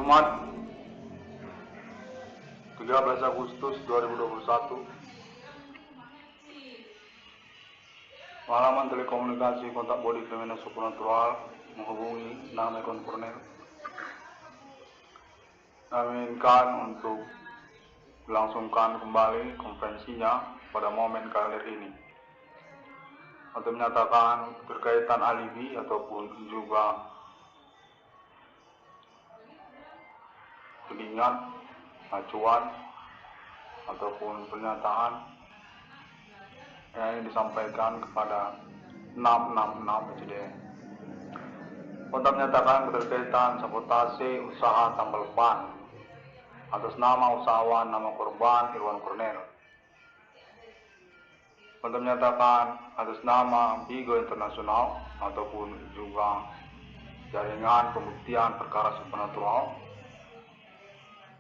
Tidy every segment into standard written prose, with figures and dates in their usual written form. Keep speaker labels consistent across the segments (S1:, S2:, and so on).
S1: Jumat 13 Agustus 2021, Pengalaman telekomunikasi kontak body fenomena supernatural menghubungi nama Ekon Cornel. Kami inginkan untuk melangsungkan kembali konferensinya pada momen kali ini untuk menyatakan terkaitan alibi ataupun juga tudingan, acuan ataupun pernyataan yang disampaikan kepada 666 PCDN. Kontak menyatakan keterkaitan sabotase usaha tambal ban atas nama usahawan nama korban Irwan Cornel. Kontak menyatakan atas nama Bigo Internasional ataupun juga jaringan pembuktian perkara supernatural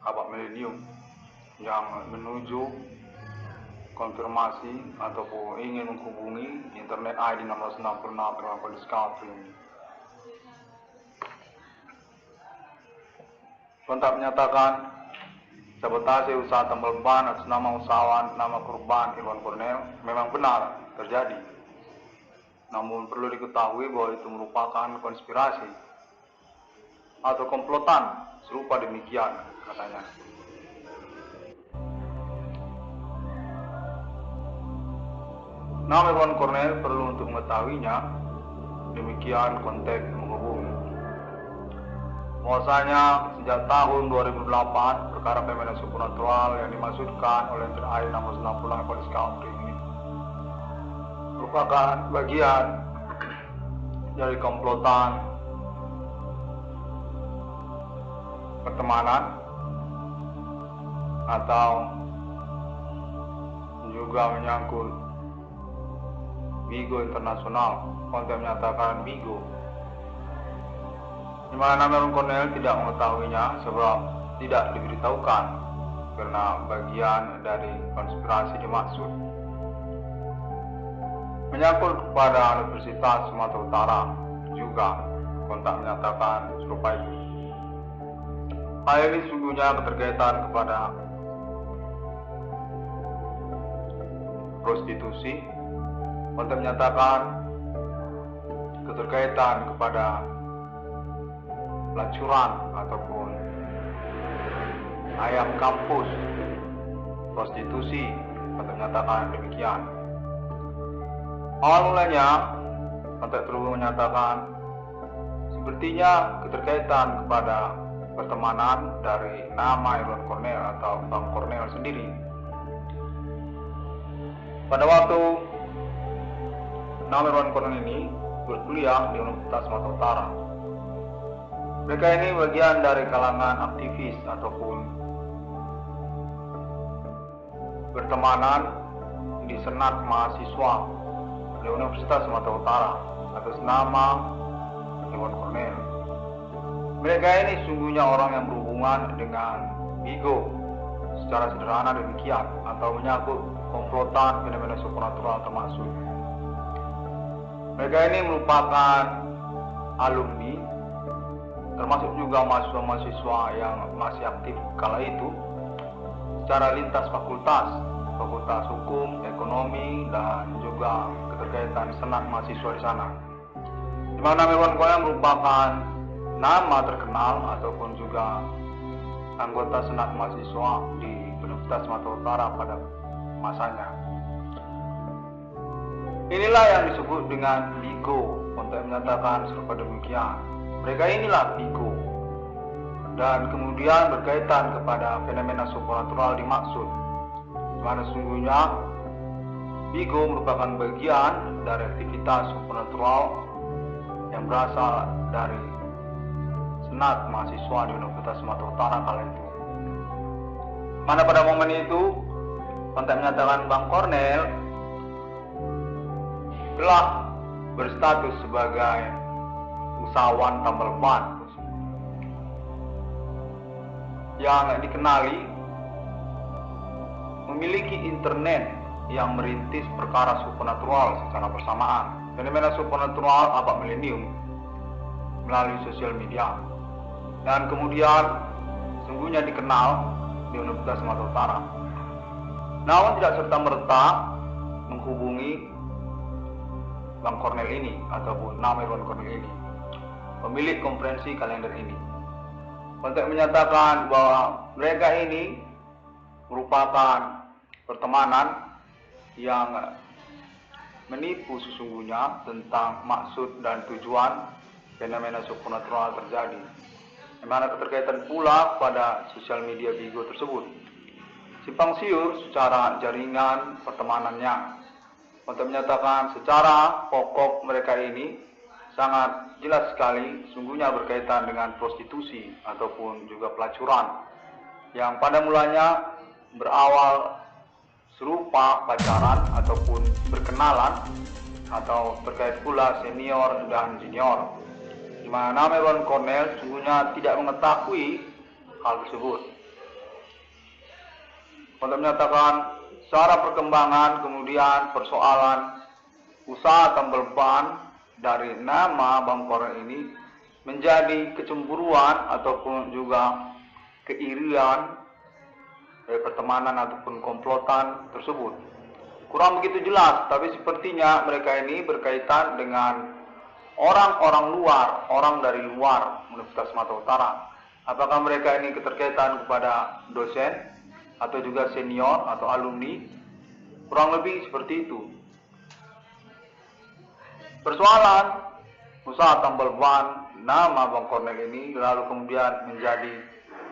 S1: abad milenium yang menuju konfirmasi ataupun ingin menghubungi internet ID 1666 Irwan Discovery. Kontak menyatakan sabotase usaha tambal ban atas nama usahawan nama korban Irwan Cornel memang benar terjadi. Namun perlu diketahui bahwa itu merupakan konspirasi atau komplotan serupa demikian katanya. Nama Irwan Cornel perlu untuk mengetahuinya, demikian konteks menghubungi. Bahwasanya sejak tahun 2008 perkara fenomena supernatural yang dimaksudkan oleh TNI 666 Polisi Discovery ini merupakan bagian dari komplotan pertemanan atau juga menyangkut Bigo Internasional. Konten menyatakan Bigo, di mana nama Irwan Cornel tidak mengetahuinya sebab tidak diberitahukan karena bagian dari konspirasi dimaksud. Menyangkut kepada Universitas Sumatera Utara juga kontak menyatakan serupa itu. Hal ini sungguhnya keterkaitan kepada prostitusi. Kontak menyatakan keterkaitan kepada pelacuran ataupun ayam kampus, prostitusi, kontak menyatakan demikian. Awal mulanya kontak terus menyatakan sepertinya keterkaitan kepada pertemanan dari nama Irwan Cornel atau Bang Cornel sendiri. Pada waktu nama Irwan Cornel ini berkuliah di Universitas Sumatera Utara, mereka ini bagian dari kalangan aktivis ataupun bertemanan di senat mahasiswa di Universitas Sumatera Utara atas nama Irwan Cornel. Mereka ini sungguhnya orang yang berhubungan dengan Bigo secara sederhana demikian, atau menyangkut komplotan fenomena supernatural termasuk. Mereka ini merupakan alumni, termasuk juga mahasiswa-mahasiswa yang masih aktif kala itu secara lintas fakultas hukum, ekonomi, dan juga keterkaitan senat mahasiswa di sana. Di mana Irwan Cornel merupakan nama terkenal ataupun juga anggota senat mahasiswa di Universitas Sumatera Utara pada masanya. Inilah yang disebut dengan Bigo. Kontak menyatakan serupa demikian. Mereka inilah Bigo, dan kemudian berkaitan kepada fenomena supernatural dimaksud, di mana sungguhnya Bigo merupakan bagian dari aktivitas supernatural yang berasal dari senat mahasiswa di Universitas Sumatera Utara kala itu. Mana pada momen itu kontak menyatakan Bang Cornel telah berstatus sebagai usahawan tambal ban yang dikenali memiliki internet yang merintis perkara supernatural secara bersamaan. Fenomena supernatural abad milenium melalui sosial media, dan kemudian sesungguhnya dikenal di Universitas Sumatera Utara. Namun tidak serta-merta menghubungi Bang Cornel ini ataupun nama Irwan Cornel ini, pemilik konferensi kalender ini, untuk menyatakan bahwa mereka ini merupakan pertemanan yang menipu sesungguhnya tentang maksud dan tujuan fenomena supernatural terjadi, di mana keterkaitan pula pada sosial media Bigo tersebut. Simpang siur secara jaringan pertemanannya, untuk menyatakan secara pokok mereka ini sangat jelas sekali sungguhnya berkaitan dengan prostitusi ataupun juga pelacuran, yang pada mulanya berawal serupa pacaran ataupun berkenalan atau terkait pula senior dan junior, di mana Irwan Cornel sungguhnya tidak mengetahui hal tersebut. Untuk menyatakan secara perkembangan kemudian persoalan usaha tambal ban dari nama Bang Cornel ini menjadi kecemburuan ataupun juga keirian dari pertemanan ataupun komplotan tersebut. Kurang begitu jelas, tapi sepertinya mereka ini berkaitan dengan orang-orang luar, orang dari luar Universitas Sumatera Utara. Apakah mereka ini keterkaitan kepada dosen atau juga senior atau alumni? Kurang lebih seperti itu. Persoalan usaha tambal ban nama Bang Cornel ini lalu kemudian menjadi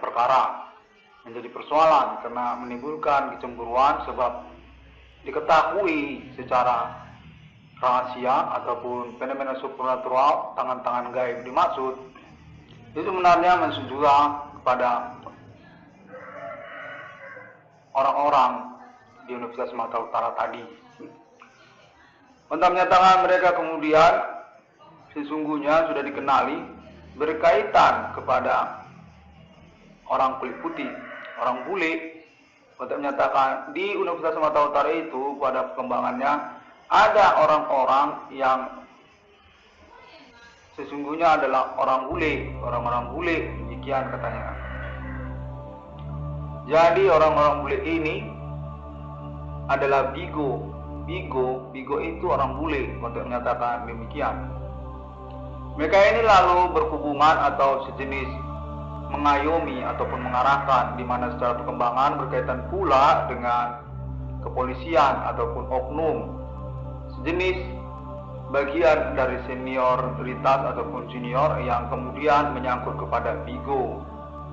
S1: perkara, menjadi persoalan karena menimbulkan kecemburuan sebab diketahui secara rahasia ataupun fenomena supernatural tangan-tangan gaib dimaksud itu sebenarnya menunjukkan kepada orang-orang di Universitas Sumatera Utara tadi. Untuk menyatakan mereka kemudian sesungguhnya sudah dikenali berkaitan kepada orang kulit putih, orang bule. Untuk menyatakan di Universitas Sumatera Utara itu pada perkembangannya ada orang-orang yang sesungguhnya adalah orang bule, orang-orang bule, demikian katanya. Jadi orang-orang bule ini adalah Bigo. Bigo itu orang bule, untuk menyatakan demikian. Mereka ini lalu berhubungan atau sejenis mengayomi ataupun mengarahkan, di mana secara perkembangan berkaitan pula dengan kepolisian ataupun oknum, sejenis bagian dari senioritas ataupun junior yang kemudian menyangkut kepada Bigo.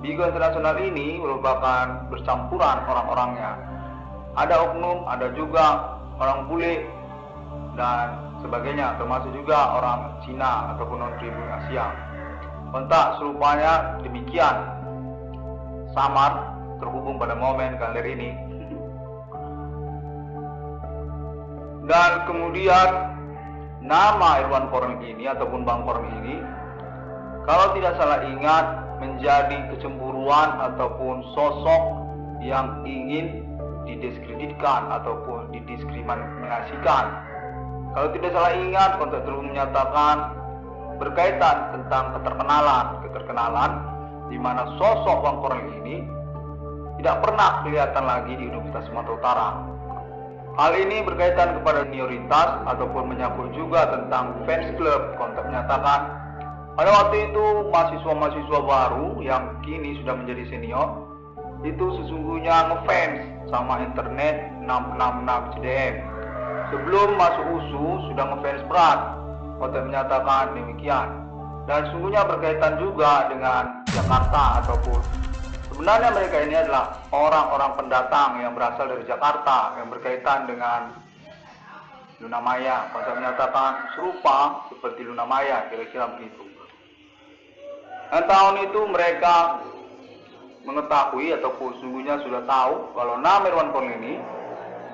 S1: Bigo internasional ini merupakan bercampuran orang-orangnya. Ada oknum, ada juga orang bule dan sebagainya, termasuk juga orang Cina ataupun non-pribumi Asia. Kontak serupanya demikian, samar terhubung pada momen kalender ini. Dan kemudian nama Irwan Cornel ini ataupun Bang Cornel ini, kalau tidak salah ingat, menjadi kecemburuan ataupun sosok yang ingin didiskreditkan ataupun didiskriminasikan. Kalau tidak salah ingat, konteks tersebut menyatakan berkaitan tentang keterkenalan, di mana sosok Bang Cornel ini tidak pernah kelihatan lagi di Universitas Sumatera Utara. Hal ini berkaitan kepada senioritas ataupun menyangkut juga tentang fans club. Konteks menyatakan pada waktu itu mahasiswa-mahasiswa baru yang kini sudah menjadi senior itu sesungguhnya ngefans sama internet 666 CDM. Sebelum masuk USU sudah ngefans berat, Konteks menyatakan demikian. Dan sesungguhnya berkaitan juga dengan Jakarta ataupun sebenarnya mereka ini adalah orang-orang pendatang yang berasal dari Jakarta yang berkaitan dengan Luna Maya. Konteks menyatakan serupa seperti Luna Maya, kira-kira begitu. Dan tahun itu mereka mengetahui ataupun sungguhnya sudah tahu kalau nama Irwan Cornel ini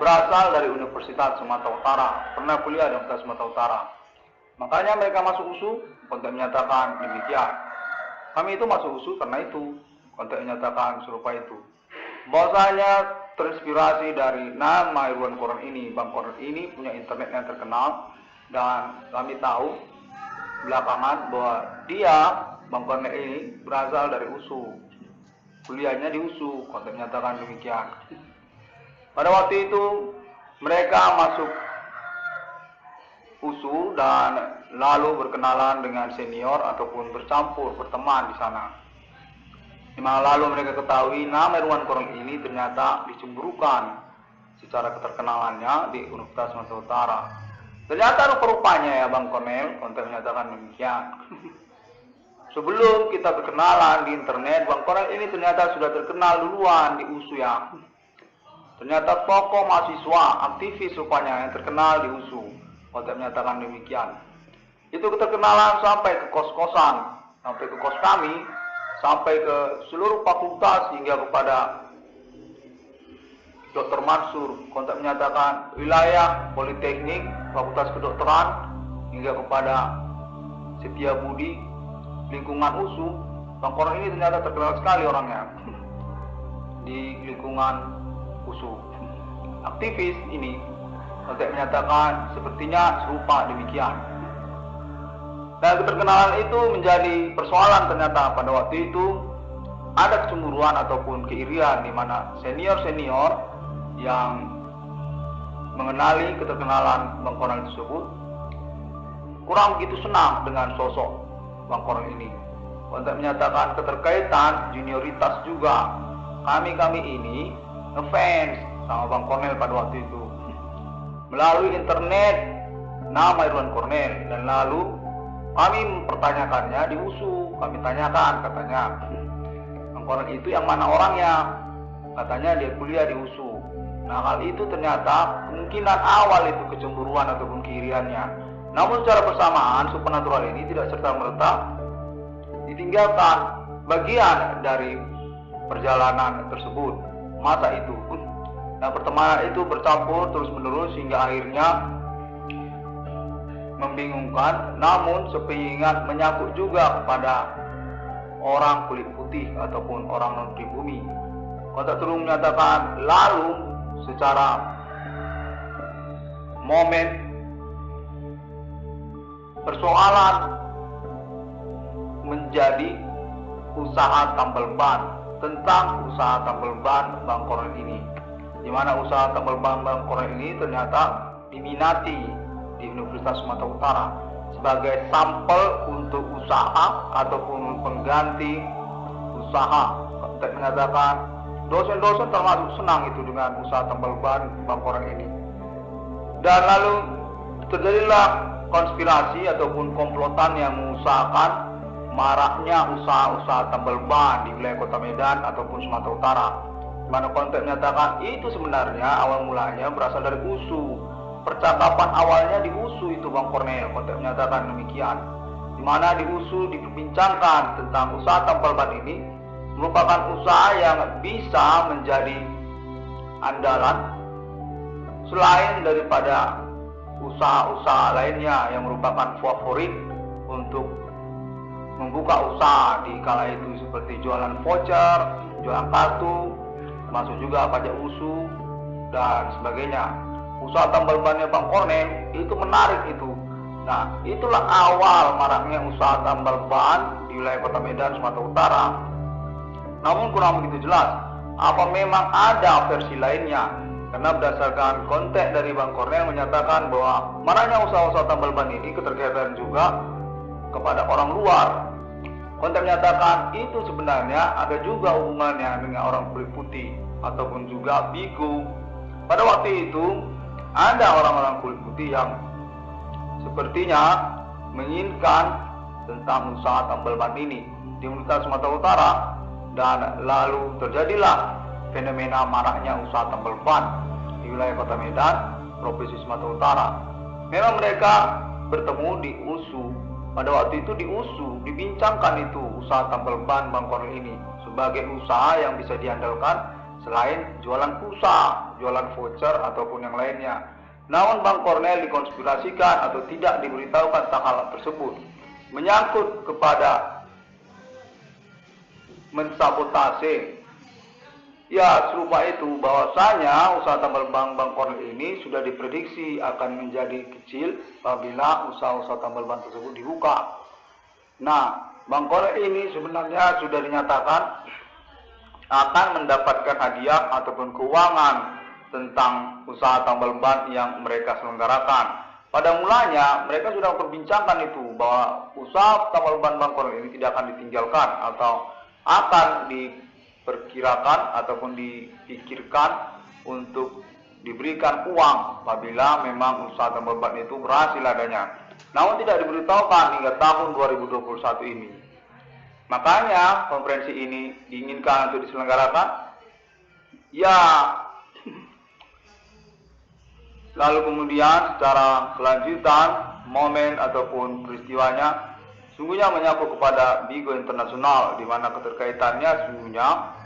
S1: berasal dari Universitas Sumatera Utara, pernah kuliah di Universitas Sumatera Utara. Makanya mereka masuk USU, Konteks menyatakan demikian. Kami itu masuk USU karena itu, Konteks menyatakan serupa itu. Bahwasanya terinspirasi dari nama Irwan Cornel ini, Bang Cornel ini punya internet yang terkenal, dan kami tahu belakangan bahwa dia Bang Cornel ini berasal dari USU. kuliahnya di USU. Kontek menyatakan demikian. Pada waktu itu mereka masuk USU dan lalu berkenalan dengan senior ataupun bercampur, berteman di sana. Di mana lalu mereka ketahui nama Irwan Kornel ini ternyata dicemburukan secara keterkenalannya di Universitas Sumatera Utara. Ternyata rupa-rupanya ya Bang Kornel, Kontek menyatakan demikian. Sebelum kita berkenalan di internet, Bang Kornel ini ternyata sudah terkenal duluan di USU ya. Ternyata tokoh mahasiswa, aktivis rupanya yang terkenal di USU. Kontek menyatakan demikian. Itu keterkenalan sampai ke kos-kosan, sampai ke kos kami, sampai ke seluruh fakultas hingga kepada Dr. Mansur. Kontek menyatakan wilayah Politeknik, Fakultas Kedokteran, hingga kepada Setia Budi, lingkungan USU. Bang Kornel ini ternyata terkenal sekali orangnya di lingkungan USU. Aktivis ini Kontek menyatakan sepertinya serupa demikian. Dan keterkenalan itu menjadi persoalan ternyata pada waktu itu ada kecemburuan ataupun keirian di mana senior-senior yang mengenali keterkenalan Bang Kornel tersebut kurang begitu senang dengan sosok Bang Kornel ini. Kontek menyatakan keterkaitan junioritas juga. Kami ini ngefans sama Bang Kornel pada waktu itu. Melalui internet nama Irwan Kornel, dan lalu kami mempertanyakannya di USU. Kami tanyakan, katanya Bang Kornel itu yang mana orangnya? Katanya dia kuliah di USU. Nah, hal itu ternyata kemungkinan awal itu kecemburuan ataupun keiriannya. Namun secara bersamaan supernatural ini tidak serta-merta ditinggalkan bagian dari perjalanan tersebut. Masa itu nah, pertemanan itu bercampur terus-menerus hingga akhirnya membingungkan, namun sepingat menyangkut juga kepada orang kulit putih ataupun orang non-pribumi. Kontek terus menyatakan lalu secara momen persoalan menjadi usaha tambal ban, tentang usaha tambal ban Bang Kornel ini, di mana usaha tambal ban Bang Kornel ini ternyata diminati di Universitas Sumatera Utara sebagai sampel untuk usaha ataupun pengganti usaha. Kontek menyatakan dosen-dosen termasuk senang itu dengan usaha tambal ban Bang Kornel ini. Dan lalu terjadilah konspirasi ataupun komplotan yang mengusahakan maraknya usaha-usaha tambal ban di wilayah Kota Medan ataupun Sumatera Utara. Di mana Kontek menyatakan itu sebenarnya awal mulanya berasal dari USU. Percakapan awalnya di USU itu Bang Kornel. Kontek menyatakan demikian. Di mana di USU diperbincangkan tentang usaha tambal ban ini merupakan usaha yang bisa menjadi andalan selain daripada usaha-usaha lainnya yang merupakan favorit untuk membuka usaha di kala itu, seperti jualan voucher, jualan kartu, termasuk juga pajak USU dan sebagainya. Usaha tambal bannya Bang Kornel itu menarik itu. Nah, itulah awal maraknya usaha tambal ban di wilayah Kota Medan, Sumatera Utara. Namun kurang begitu jelas apa memang ada versi lainnya, karena berdasarkan konteks dari Bang Kornel menyatakan bahwa maraknya usaha-usaha tambal ban ini keterkaitan juga kepada orang luar. Kontek menyatakan itu sebenarnya ada juga hubungannya dengan orang kulit putih ataupun juga bigu. Pada waktu itu ada orang-orang kulit putih yang sepertinya menginginkan tentang usaha tambal ban ini di Universitas Sumatera Utara, dan lalu terjadilah fenomena maraknya usaha tambal ban di wilayah Kota Medan, Provinsi Sumatera Utara. Memang mereka bertemu di USU. Pada waktu itu di USU dibincangkan itu usaha tambal ban Bang Kornel ini sebagai usaha yang bisa diandalkan selain jualan pulsa, jualan voucher ataupun yang lainnya. Namun Bang Kornel dikonspirasikan atau tidak diberitahukan tentang hal tersebut, menyangkut kepada mensabotase. Ya, serupa itu bahwasanya usaha tambal ban Bang Kornel ini sudah diprediksi akan menjadi kecil apabila usaha-usaha tambal ban tersebut dibuka. Nah, Bang Kornel ini sebenarnya sudah dinyatakan akan mendapatkan hadiah ataupun keuangan tentang usaha tambal ban yang mereka selenggarakan. Pada mulanya mereka sudah memperbincangkan itu bahwa usaha tambal ban Bang Kornel ini tidak akan ditinggalkan atau akan diperkirakan ataupun dipikirkan untuk diberikan uang apabila memang usaha tambal ban itu berhasil adanya. Namun tidak diberitahukan hingga tahun 2021 ini. Makanya konferensi ini diinginkan untuk diselenggarakan. Ya, lalu kemudian secara kelanjutan momen ataupun peristiwanya sungguhnya menyangkut kepada Bigo Internasional, di mana keterkaitannya sungguhnya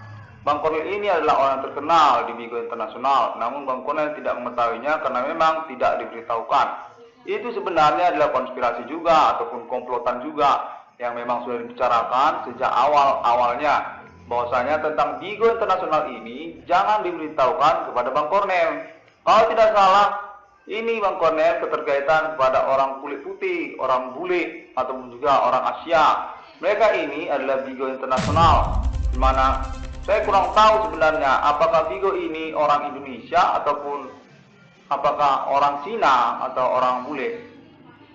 S1: Bang Kornel ini adalah orang terkenal di Bigo Internasional, namun Bang Kornel tidak mengetahuinya karena memang tidak diberitahukan. Itu sebenarnya adalah konspirasi juga ataupun komplotan juga yang memang sudah dibicarakan sejak awalnya bahwasanya tentang Bigo Internasional ini jangan diberitahukan kepada Bang Kornel. Kalau tidak salah, ini Bang Kornel keterkaitan kepada orang kulit putih, orang bule ataupun juga orang Asia. Mereka ini adalah Bigo Internasional, di mana saya kurang tahu sebenarnya apakah Bigo ini orang Indonesia ataupun apakah orang Cina atau orang bule.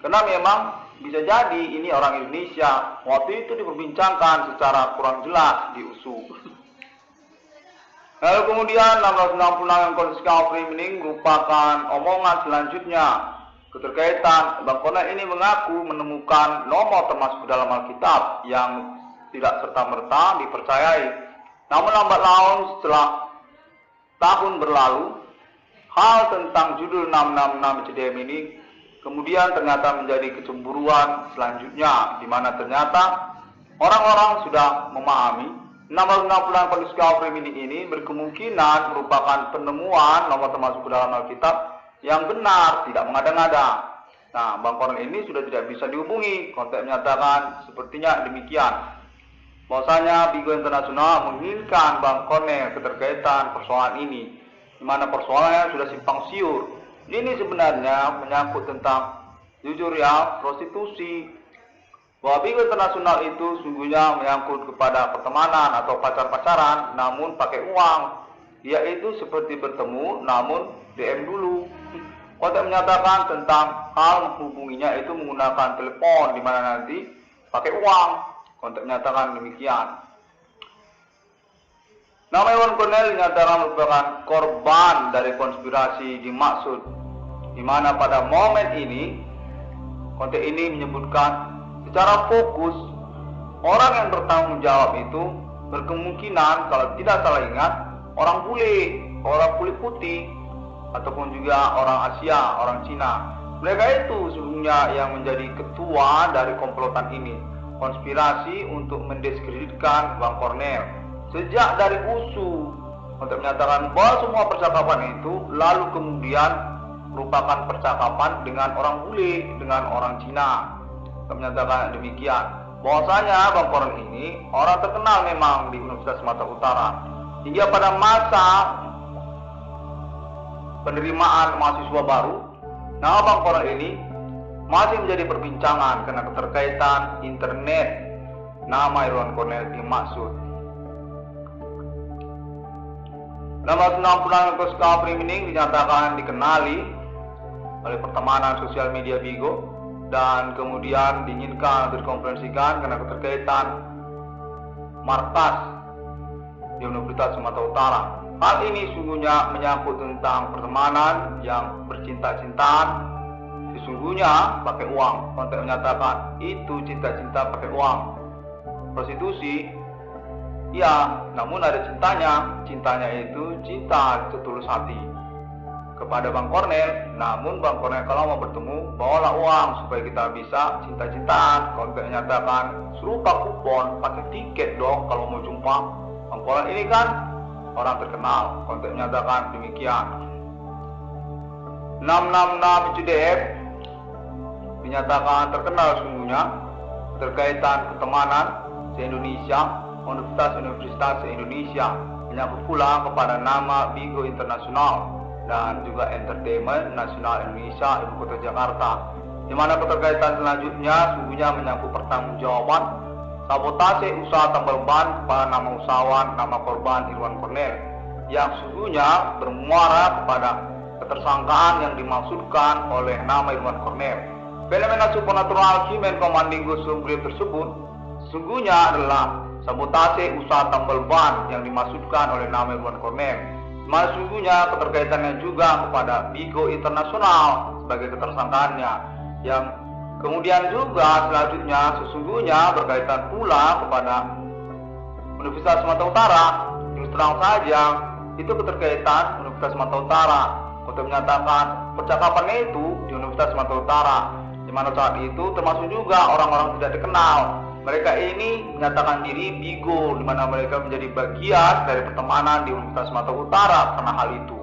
S1: Karena memang bisa jadi ini orang Indonesia. Waktu itu diperbincangkan secara kurang jelas di USU. Lalu kemudian 1666 yang konfiskasi ini merupakan omongan selanjutnya. Keterkaitan Bang Kornel ini mengaku menemukan nomor termasuk dalam Alkitab yang tidak serta-merta dipercayai. Namun lambat laun setelah tahun berlalu, hal tentang judul 666 CDM ini kemudian ternyata menjadi kecemburuan selanjutnya, di mana ternyata orang-orang sudah memahami 666 konfiskasi ini berkemungkinan merupakan penemuan nomor termasuk ke dalam Alkitab yang benar, tidak mengada-ngada. Nah, Bang Kornel ini sudah tidak bisa dihubungi. Kontak menyatakan sepertinya demikian. Bahwasanya Bigo Internasional menginginkan Bang Kornel keterkaitan persoalan ini, di mana persoalannya sudah simpang siur. Ini sebenarnya menyangkut tentang jujur ya prostitusi. Bahwa Bigo Internasional itu sungguhnya menyangkut kepada pertemanan atau pacar-pacaran, namun pakai uang. Dia itu seperti bertemu, namun DM dulu. Kontak menyatakan tentang hal menghubunginya itu menggunakan telepon, di mana nanti pakai uang. Kontak menyatakan demikian. Nama Bang Kornel dinyatakan merupakan korban dari konspirasi dimaksud, di mana pada momen ini konten ini menyebutkan secara fokus orang yang bertanggung jawab itu berkemungkinan kalau tidak salah ingat orang bule, orang kulit putih ataupun juga orang Asia, orang Cina. Mereka itu sebenarnya yang menjadi ketua dari komplotan ini, konspirasi untuk mendiskreditkan Bang Kornel. Sejak dari USU untuk menyatakan bahwa semua percakapan itu lalu kemudian merupakan percakapan dengan orang bule, dengan orang Cina. Untuk menyatakan demikian, bahwasanya Bang Kornel ini orang terkenal memang di Universitas Sumatera Utara. Hingga pada masa penerimaan mahasiswa baru, nama Bang Kornel ini masih menjadi perbincangan karena keterkaitan internet. Nama Irwan Kornel dimaksud. 666 Koskapri ini dinyatakan dikenali oleh pertemanan sosial media Bigo dan kemudian diinginkan untuk dikonferensikan karena keterkaitan markas di Universitas Sumatera Utara. Hal ini sungguhnya menyangkut tentang pertemanan yang bercinta-cintaan, sesungguhnya pakai uang. Kontak menyatakan itu cinta-cinta pakai uang. Prostitusi, ya, namun ada cintanya. Cintanya itu cinta setulus hati kepada Bang Kornel. Namun Bang Kornel kalau mau bertemu, bawalah uang supaya kita bisa cinta-cintaan. Kontak menyatakan suruh pak kupon, pakai tiket dong kalau mau jumpa. Bang Kornel ini kan orang terkenal. Kontak menyatakan demikian. 666 CDF dinyatakan terkenal sungguhnya terkaitan pertemanan se-Indonesia, Universitas Indonesia, menyangkut pula kepada nama Bigo Internasional dan juga Entertainment Nasional Indonesia Ibu Kota Jakarta, di mana keterkaitan selanjutnya sungguhnya menyangkut pertanggungjawaban sabotase usaha tambal ban kepada nama usahawan, nama korban Irwan Cornel, yang sesungguhnya bermuara kepada ketersangkaan yang dimaksudkan oleh nama Irwan Cornel. Fenomena supernatural Human Commanding Ghost Group tersebut sesungguhnya adalah sabotase usaha tambal ban yang dimaksudkan oleh nama Irwan Cornel. Sesungguhnya keterkaitannya juga kepada Bigo Internasional sebagai ketersangkaannya, yang kemudian juga selanjutnya sesungguhnya berkaitan pula kepada Universitas Sumatera Utara. Terus terang saja, itu keterkaitan Universitas Sumatera Utara untuk menyatakan percakapannya itu di Universitas Sumatera Utara, di mana saat itu termasuk juga orang-orang tidak dikenal. Mereka ini menyatakan diri Bigo, di mana mereka menjadi bagian dari pertemanan di Universitas Sumatera Utara karena hal itu.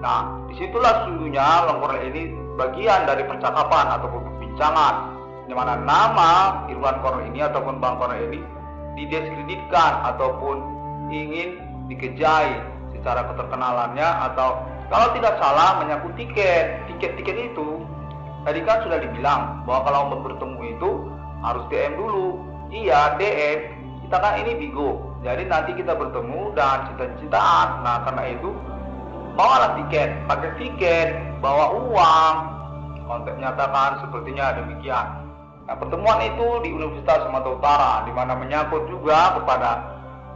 S1: Nah, disitulah sesungguhnya Bang Cornel ini bagian dari percakapan ataupun perbincangan, di mana nama Irwan Cornel ini ataupun Bang Cornel ini didiskreditkan ataupun ingin dikejai secara keterkenalannya, atau kalau tidak salah menyangkut tiket itu. Tadi kan sudah dibilang bahwa kalau mau bertemu itu harus DM dulu. Iya, DM. Kita kan ini Bigo, jadi nanti kita bertemu dan cinta-cintaan. Nah, karena itu bawalah tiket, pakai tiket, bawa uang. Kontak menyatakan sepertinya demikian. Nah, pertemuan itu di Universitas Sumatera Utara, di mana menyangkut juga kepada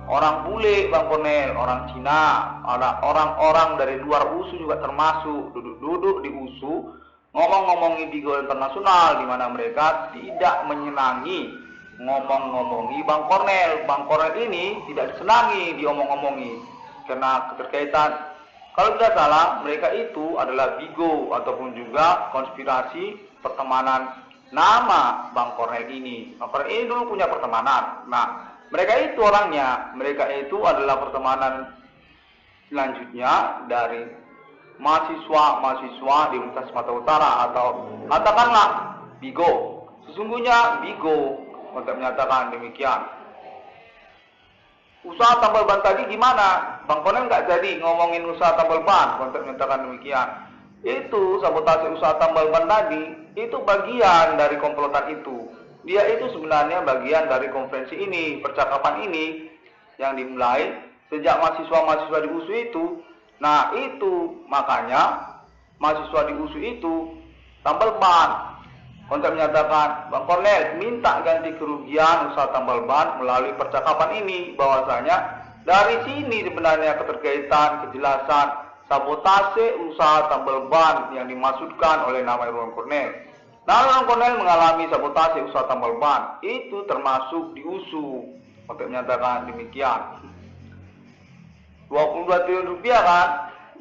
S1: orang bule Bang Cornel, orang Cina, ada orang-orang dari luar USU juga termasuk duduk-duduk di USU, ngomong-ngomongin Bigo Internasional, di mana mereka tidak menyenangi ngomong-ngomongi Bang Cornel. Bang Cornel ini tidak disenangi diomong-omongi karena keterkaitan, kalau tidak salah mereka itu adalah Bigo ataupun juga konspirasi pertemanan nama Bang Cornel ini. Bang Cornel ini dulu punya pertemanan. Nah, mereka itu orangnya, mereka itu adalah pertemanan selanjutnya dari mahasiswa di Universitas Sumatera Utara, atau katakanlah Bigo. Sesungguhnya Bigo untuk menyatakan demikian. Usaha tambal ban tadi gimana? Bang Cornel nggak jadi ngomongin usaha tambal ban untuk menyatakan demikian. Itu sabotase usaha tambal ban tadi, itu bagian dari komplotan itu. Dia itu sebenarnya bagian dari konferensi ini, percakapan ini yang dimulai sejak mahasiswa-mahasiswa di USU itu. Nah, itu makanya mahasiswa di USU itu tambal ban. Kontak menyatakan Bang Cornel minta ganti kerugian usaha tambal ban melalui percakapan ini, bahwasanya dari sini sebenarnya keterkaitan kejelasan sabotase usaha tambal ban yang dimaksudkan oleh nama Irwan Cornel. Nah, Irwan Cornel mengalami sabotase usaha tambal ban itu termasuk di USU. Kontak menyatakan demikian. 22 triliun rupiah kan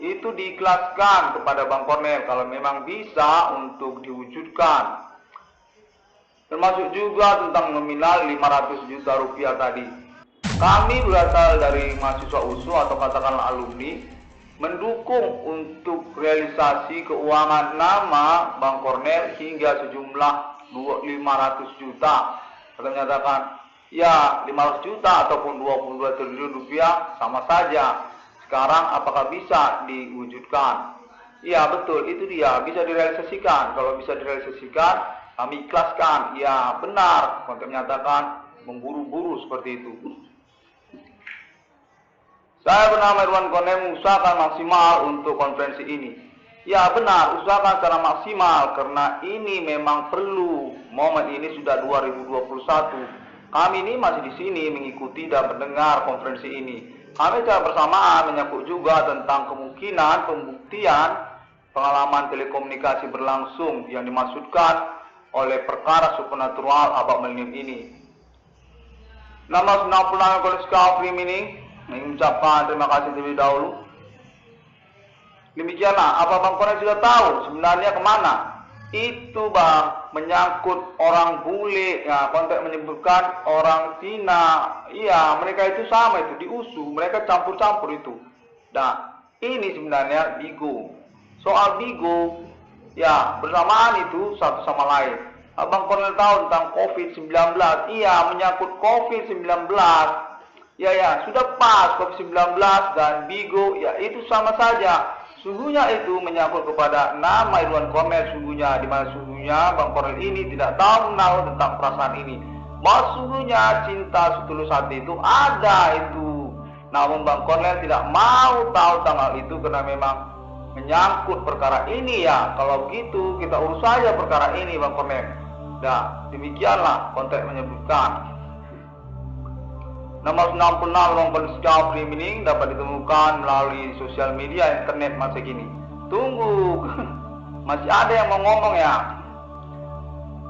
S1: itu diikhlaskan kepada Bang Cornel kalau memang bisa untuk diwujudkan. Termasuk juga tentang nominal 500 juta rupiah tadi. Kami berasal dari mahasiswa USU atau katakanlah alumni, mendukung untuk realisasi keuangan nama Bang Cornel hingga sejumlah 500 juta. Kita menyatakan, ya 500 juta ataupun 22 triliun rupiah sama saja. Sekarang apakah bisa diwujudkan? Ya betul, itu dia, bisa direalisasikan. Kalau bisa direalisasikan, kami ikhlaskan. Ya benar, kontak menyatakan memburu-buru seperti itu. Saya bernama Irwan Cornel mengusahakan maksimal untuk konferensi ini. Ya benar, usahakan secara maksimal karena ini memang perlu. Momen ini sudah 2021. Kami ini masih di sini mengikuti dan mendengar konferensi ini. Kami secara bersamaan menyangkut juga tentang kemungkinan pembuktian pengalaman telekomunikasi berlangsung yang dimaksudkan oleh perkara supernatural abad milenium ini. Nama 96 Kolonial Film ini mengucapkan terima kasih terlebih dahulu. Demikianlah, apa Bang Cornel sudah tahu sebenarnya kemana? Itu Bang, menyangkut orang bule, ya, kontak menyebutkan orang Cina. Iya, mereka itu sama itu, di USU, mereka campur-campur itu. Nah, ini sebenarnya Bigo. Soal Bigo, ya, bersamaan itu satu sama lain. Abang Cornel tahu tentang COVID-19. Iya, menyangkut COVID-19. Ya, sudah pas COVID-19 dan Bigo, ya itu sama saja. Sungguhnya itu menyangkut kepada nama Irwan Cornel, sungguhnya, di mana sungguhnya Bang Cornel ini tidak tahu tentang perasaan ini. bahwa sungguhnya cinta setulus hati itu ada itu. Namun Bang Kornel tidak mau tahu tanggal itu karena memang menyangkut perkara ini ya. Kalau begitu kita urus saja perkara ini Bang Kornel. Nah, demikianlah konteks menyebutkan. Nomor 66 ruang pendidikan streaming dapat ditemukan melalui sosial media internet masa kini. Tunggu, masih ada yang mau ngomong ya.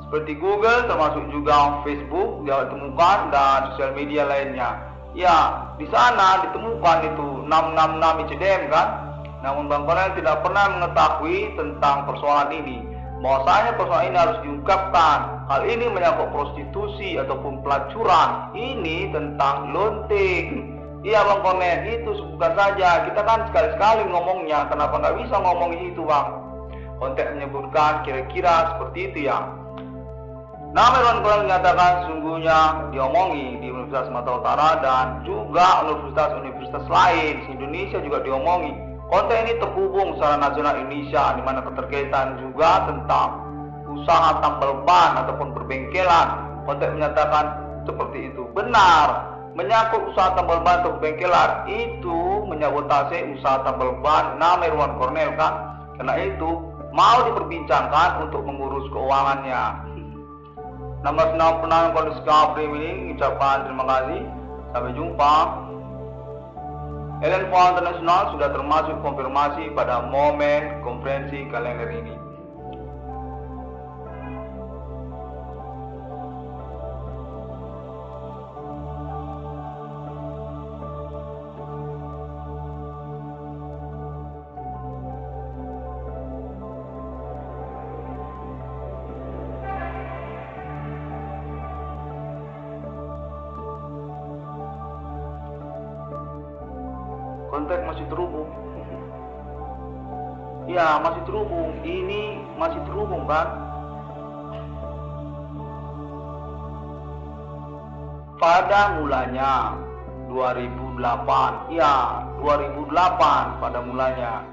S1: Seperti Google termasuk juga Facebook dapat ditemukan dan sosial media lainnya. Ya, di sana ditemukan itu 666 ICDM kan. Namun Bang Kornel tidak pernah mengetahui tentang persoalan ini. Bahwasanya persoalan ini harus diungkapkan. Hal ini menyangkut prostitusi ataupun pelacuran. Ini tentang lonting. Iya Bang Kornel, itu sebutkan saja. Kita kan sekali-sekali ngomongnya. Kenapa nggak bisa ngomong itu Bang? Konteks menyebutkan kira-kira seperti itu ya. Nama Bang Kornel menyatakan sungguhnya diomongi di Universitas Sumatera Utara dan juga universitas-universitas lain di Indonesia juga diomongi. Konteks ini terhubung secara nasional Indonesia, di mana keterkaitan juga tentang usaha tambal ban ataupun perbengkelan. Konteks menyatakan seperti itu. Benar, menyangkut usaha tambal ban atau perbengkelan itu menyabotase usaha tambal ban nama Irwan Kornel kan. Karena itu mau diperbincangkan untuk mengurus keuangannya. Nama senang penangan kondisi Kaprim ini ucapan terima kasih. Sampai jumpa. Ellen Found International sudah termasuk konfirmasi pada momen konferensi kalender ini. Konteks masih terhubung. Ya, masih terhubung. Ini masih terhubung kan? Pada mulanya 2008. Ya, 2008 pada mulanya.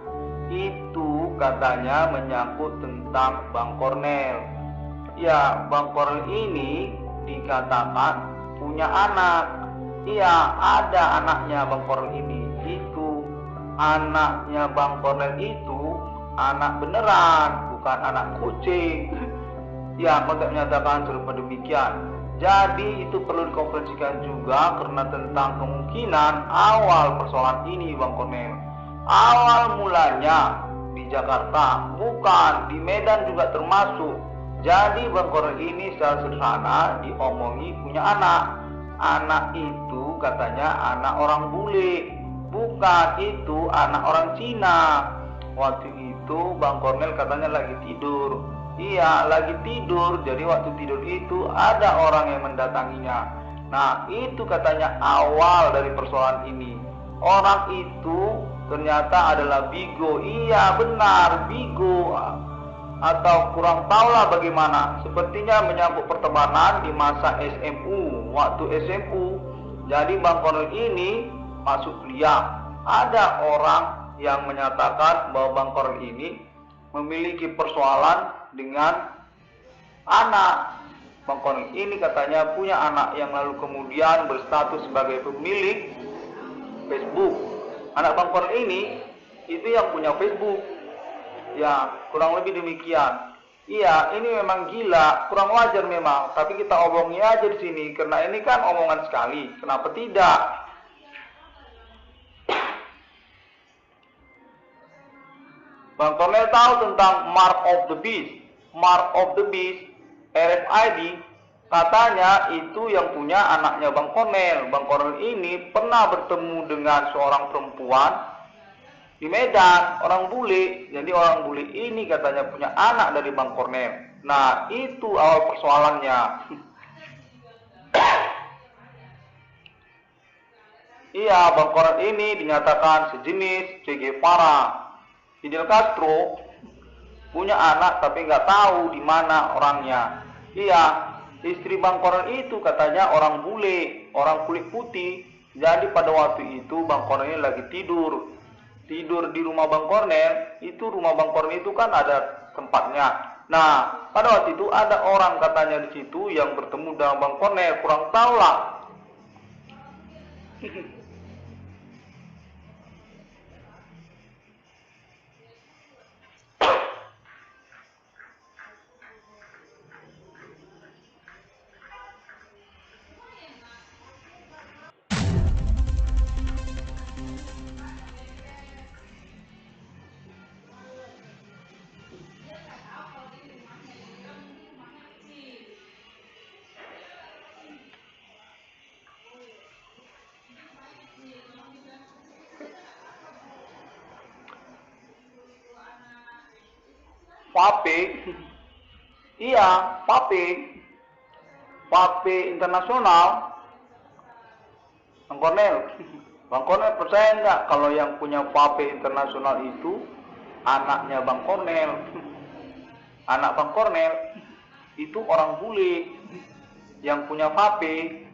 S1: Itu katanya menyangkut tentang Bang Kornel. Ya, Bang Kornel ini dikatakan punya anak. Iya, ada anaknya Bang Kornel ini. Itu anaknya Bang Kornel itu anak beneran, bukan anak kucing. Ya, konteks menyatakan serupa demikian. Jadi itu perlu dikonferensikan juga karena tentang kemungkinan awal persoalan ini Bang Kornel. Awal mulanya di Jakarta, bukan di Medan juga termasuk. Jadi Bang Kornel ini secara sederhana diomongi punya anak. Anak itu katanya anak orang bule, bukan itu anak orang Cina. Waktu itu Bang Kornel katanya lagi tidur. Iya, lagi tidur. Jadi waktu tidur itu ada orang yang mendatanginya. Nah, itu katanya awal dari persoalan ini. Orang itu ternyata adalah Bigo. Iya, benar, Bigo. Atau kurang tahulah bagaimana. Sepertinya menyangkut pertemanan di masa SMU. Waktu SMU, jadi Bang Kornel ini masuk kuliah. Ada orang yang menyatakan bahwa Bang Kornel ini memiliki persoalan dengan anak. Bang Kornel ini katanya punya anak yang lalu kemudian berstatus sebagai pemilik Facebook. Anak Bang Kornel ini itu yang punya Facebook. Ya, kurang lebih demikian. Iya, ini memang gila, kurang wajar memang. Tapi kita omongi aja di sini karena ini kan omongan sekali. Kenapa tidak? Bang Kornel tahu tentang Mark of the Beast. Mark of the Beast, RFID, katanya itu yang punya anaknya Bang Kornel. Bang Kornel ini pernah bertemu dengan seorang perempuan di Medan, orang bule. Jadi orang bule ini katanya punya anak dari Bang Kornel. Nah, itu awal persoalannya. Iya, Bang Kornel ini dinyatakan sejenis Che Guevara. Fidel Castro punya anak tapi nggak tahu di mana orangnya. Iya, istri Bang Kornel itu katanya orang bule, orang kulit putih. Jadi pada waktu itu Bang Kornel ini lagi tidur di rumah Bang Kornel. Itu rumah Bang Kornel itu kan ada tempatnya. Nah, pada waktu itu ada orang katanya di situ yang bertemu dengan Bang Kornel, kurang tahu lah. Vape, iya, Vape internasional, Bang Kornel. Bang Kornel percaya nggak kalau yang punya Vape internasional itu anaknya Bang Kornel? Anak Bang Kornel itu orang bule yang punya Vape.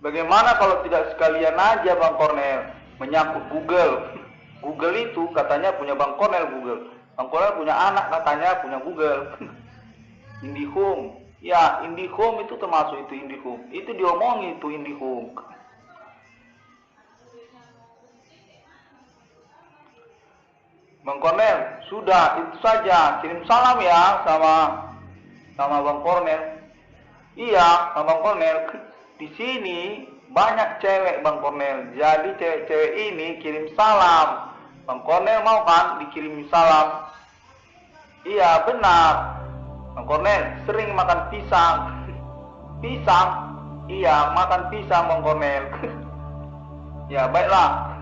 S1: Bagaimana kalau tidak sekalian aja Bang Kornel menyangkut Google? Google itu katanya punya Bang Kornel Google. Bang Kornel punya anak katanya punya Google. IndiHome. Ya, IndiHome itu termasuk itu IndiHome. Itu diomongin itu IndiHome. Bang Kornel, sudah itu saja. Kirim salam ya sama Bang Kornel. Iya, sama Bang Kornel. Di sini banyak cewek Bang Kornel. Jadi cewek-cewek ini kirim salam. Bang Kornel mau kan dikirim salam? Iya, benar. Bang Kornel sering makan pisang. Pisang? Iya, makan pisang Bang Kornel. Ya, baiklah.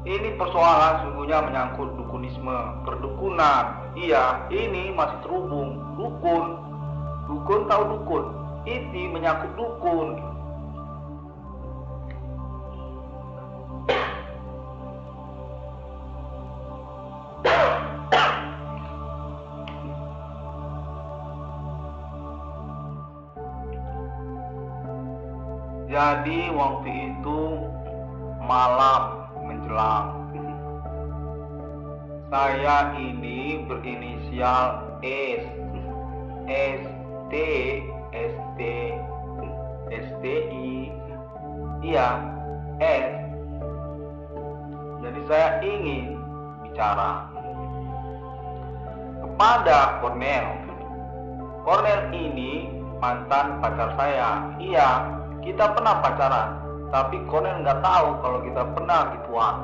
S1: Ini persoalan sungguhnya menyangkut dukunisme, perdukunan. Iya, ini masih terhubung. Dukun tahu dukun. Ini menyangkut dukun. Jadi waktu itu malam menjelang, saya ini berinisial S, ST, STI, iya, S. Jadi saya ingin bicara kepada Kornel. Kornel ini mantan pacar saya. Iya, kita pernah pacaran, tapi Kornel nggak tahu kalau kita pernah gituan.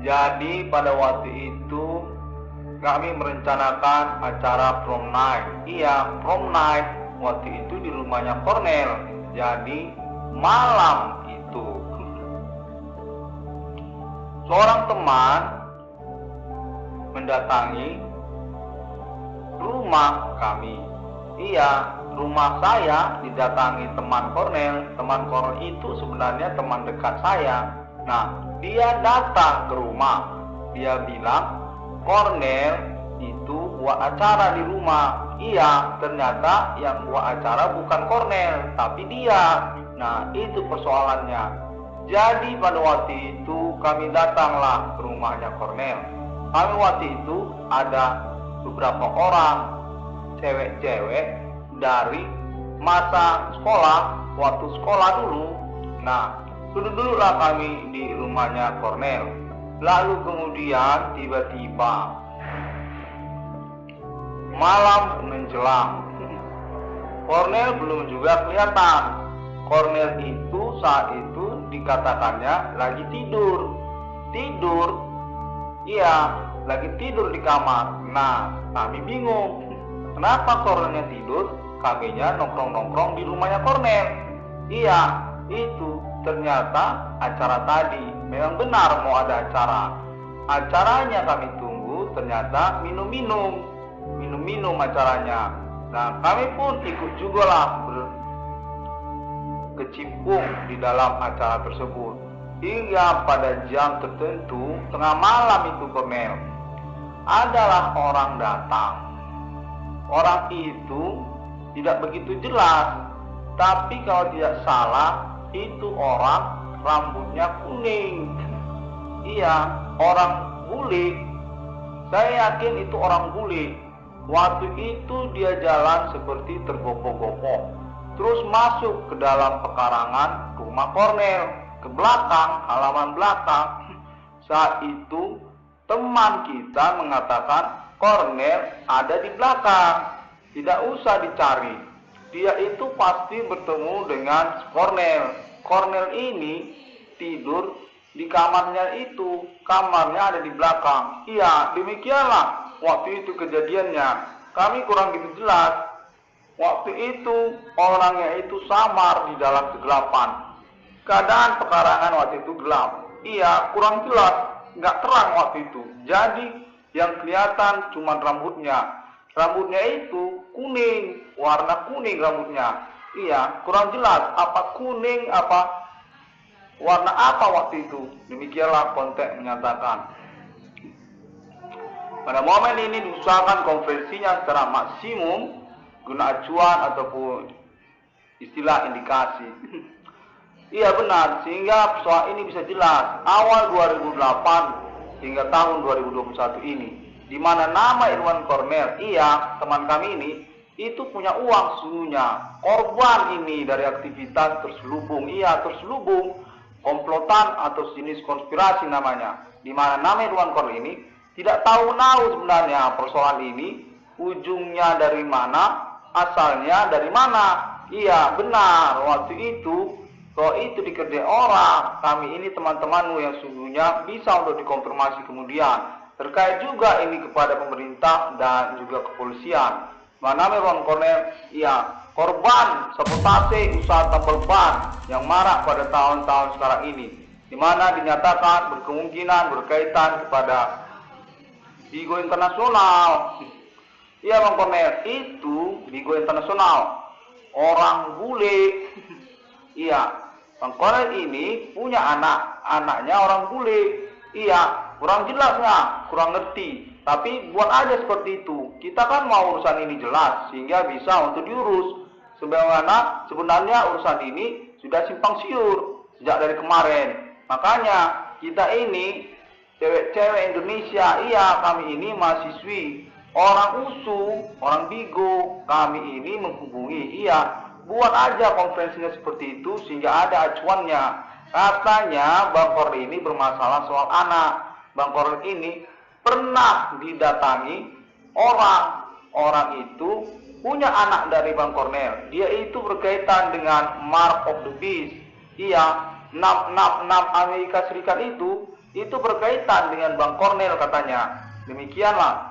S1: Jadi pada waktu itu kami merencanakan acara prom night. Iya, prom night waktu itu di rumahnya Kornel. Jadi malam itu seorang teman mendatangi rumah kami. Iya, rumah saya didatangi teman Kornel. Teman Kornel itu sebenarnya teman dekat saya. Nah, dia datang ke rumah. Dia bilang Kornel itu buat acara di rumah. Iya, ternyata yang buat acara bukan Kornel, tapi dia. Nah, itu persoalannya. Jadi pada waktu itu kami datanglah ke rumahnya Kornel. Kami waktu itu ada beberapa orang cewek-cewek dari masa sekolah, waktu sekolah dulu. Nah, duduk-duduklah kami di rumahnya Kornel. Lalu kemudian tiba-tiba malam menjelang, Kornel belum juga kelihatan. Kornel itu saat itu dikatakannya lagi tidur. Iya, lagi tidur di kamar. Nah, kami bingung. Kenapa Kornelnya tidur? Kaminya nongkrong-nongkrong di rumahnya Kornel. Iya, itu ternyata acara tadi. Memang benar mau ada acara. Acaranya kami tunggu. ternyata minum-minum acaranya. Nah, kami pun ikut juga lah berkecimpung di dalam acara tersebut. Hingga pada jam tertentu, tengah malam itu Kornel, adalah orang datang. Orang itu tidak begitu jelas, tapi kalau tidak salah, itu orang rambutnya kuning. Iya, orang bule. Saya yakin itu orang bule. Waktu itu dia jalan seperti tergopoh-gopoh, terus masuk ke dalam pekarangan rumah Kornel, ke belakang, halaman belakang. Saat itu teman kita mengatakan Kornel ada di belakang, tidak usah dicari. Dia itu pasti bertemu dengan Kornel. Kornel ini tidur di kamarnya itu, kamarnya ada di belakang. Iya, demikianlah waktu itu kejadiannya. Kami kurang gitu jelas. Waktu itu orangnya itu samar di dalam kegelapan. Keadaan pekarangan waktu itu gelap. Iya, kurang jelas, nggak terang waktu itu. Jadi yang kelihatan cuma rambutnya. Rambutnya itu kuning, warna kuning rambutnya. Iya, kurang jelas apa kuning, apa warna apa waktu itu. Demikianlah konteks menyatakan. Pada momen ini diusahakan konversinya secara maksimum guna acuan ataupun istilah indikasi. Iya benar, sehingga soal ini bisa jelas. Awal 2008 hingga tahun 2021 ini, di mana nama Irwan Kornel, iya teman kami ini, itu punya uang sesungguhnya. Korban ini dari aktivitas terselubung, iya terselubung, komplotan atau jenis konspirasi namanya. Di mana nama Irwan Kornel ini tidak tahu sebenarnya persoalan ini, ujungnya dari mana, asalnya dari mana. Iya benar, waktu itu kalau itu dikerjain orang, kami ini teman-temanmu yang sungguhnya bisa untuk dikonfirmasi kemudian. Terkait juga ini kepada pemerintah dan juga kepolisian. Mana Irwan Kornel, ya korban sabotase usaha tambal ban yang marak pada tahun-tahun sekarang ini, di mana dinyatakan berkemungkinan berkaitan kepada Bigo Internasional. Iya Bang Kornel, itu Bigo Internasional, orang bule. Iya, Bang Kornel ini punya anaknya orang bule. Iya, kurang jelas nggak? Kurang ngerti. Tapi buat aja seperti itu. Kita kan mau urusan ini jelas, sehingga bisa untuk diurus. Sebagaimana sebenarnya urusan ini sudah simpang siur sejak dari kemarin. Makanya kita ini cewek-cewek Indonesia, iya kami ini mahasiswi, orang USU, orang Bigo, kami ini menghubungi, iya buat aja konferensinya seperti itu sehingga ada acuannya. Katanya Bang Kornel ini bermasalah soal anak. Bang Kornel ini pernah didatangi orang itu punya anak dari Bang Kornel. Dia itu berkaitan dengan Mark of the Beast. Iya, 666 Amerika Serikat itu berkaitan dengan Bang Kornel katanya. Demikianlah.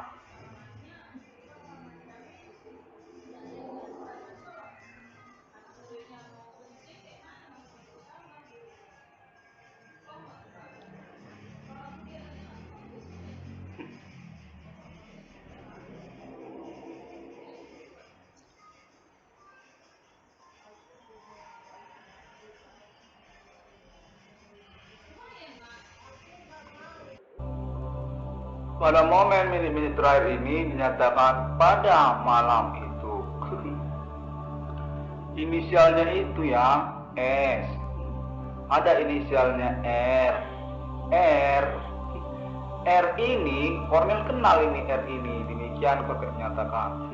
S1: Pada momen menit-menit terakhir ini dinyatakan pada malam itu inisialnya itu ya S, ada inisialnya R ini Kornel kenal ini R ini, demikian Kornel menyatakan.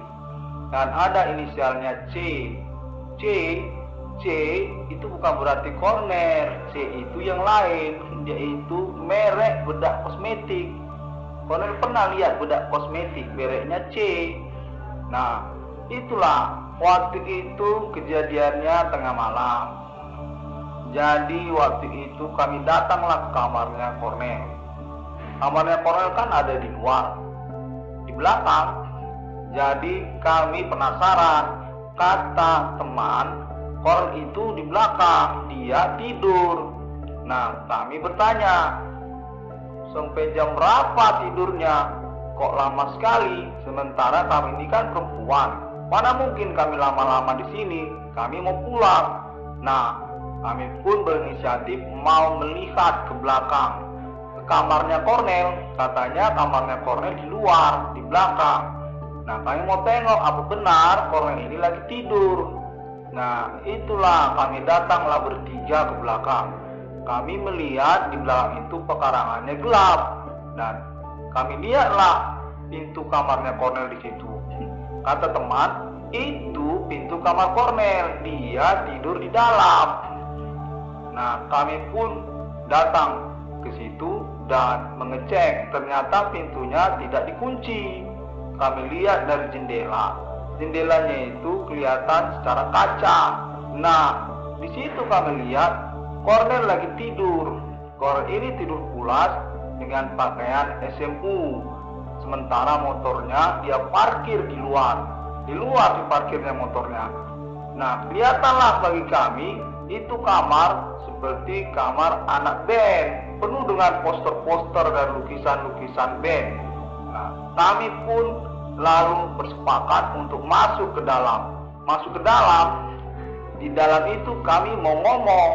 S1: Dan ada inisialnya C itu bukan berarti Kornel, C itu yang lain, yaitu merek bedak kosmetik. Kornel pernah lihat bedak kosmetik mereknya C. Nah, itulah waktu itu kejadiannya tengah malam. Jadi waktu itu kami datanglah ke kamarnya Kornel. Kamarnya Kornel kan ada di luar, di belakang. Jadi kami penasaran. Kata teman, Kornel itu di belakang, dia tidur. Nah, kami bertanya, sampai jam berapa tidurnya? kok lama sekali, sementara kami ini kan perempuan. Mana mungkin kami lama-lama di sini, kami mau pulang. Nah, kami pun berinisiatif mau melihat ke belakang, ke kamarnya Cornel. Katanya kamarnya Cornel di luar, di belakang. Nah, kami mau tengok apa benar Cornel ini lagi tidur. Nah, itulah kami datanglah bertiga ke belakang. Kami melihat di belakang itu pekarangannya gelap, dan kami lihatlah pintu kamarnya Cornel di situ. Kata teman, itu pintu kamar Cornel, dia tidur di dalam. Nah, kami pun datang ke situ dan mengecek. Ternyata pintunya tidak dikunci. Kami lihat dari jendela. Jendelanya itu kelihatan secara kaca. Nah, di situ kami lihat Cornel lagi tidur. Cornel ini tidur pulas dengan pakaian SMU. Sementara motornya dia parkir di luar. Di luar diparkirnya motornya. Nah, kelihatanlah bagi kami itu kamar seperti kamar anak band, penuh dengan poster-poster dan lukisan-lukisan band. Nah, kami pun lalu bersepakat untuk masuk ke dalam. Masuk ke dalam. Di dalam itu kami mau ngomong,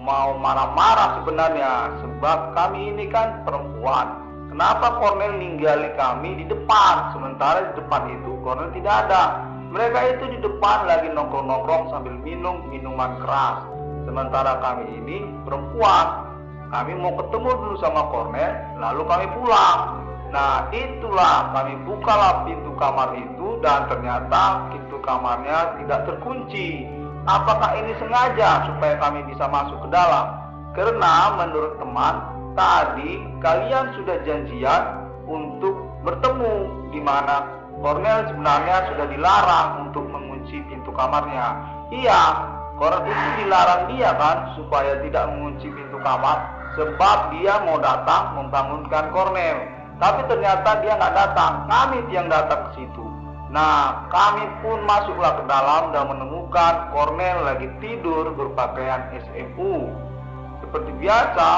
S1: mau marah-marah sebenarnya, sebab kami ini kan perempuan. Kenapa Cornel ninggali kami di depan, sementara di depan itu Cornel tidak ada. Mereka itu di depan lagi nongkrong-nongkrong sambil minum minuman keras. Sementara kami ini perempuan, kami mau ketemu dulu sama Cornel, lalu kami pulang. Nah, itulah kami bukalah pintu kamar itu dan ternyata pintu kamarnya tidak terkunci. Apakah ini sengaja supaya kami bisa masuk ke dalam? Karena menurut teman, tadi kalian sudah janjian untuk bertemu, di mana Cornel sebenarnya sudah dilarang untuk mengunci pintu kamarnya. Iya, Cornel itu dilarang dia kan supaya tidak mengunci pintu kamar, sebab dia mau datang membangunkan Cornel. Tapi ternyata dia nggak datang, kami yang datang ke situ. Nah, kami pun masuklah ke dalam dan menemukan Cornel lagi tidur berpakaian SMU. Seperti biasa,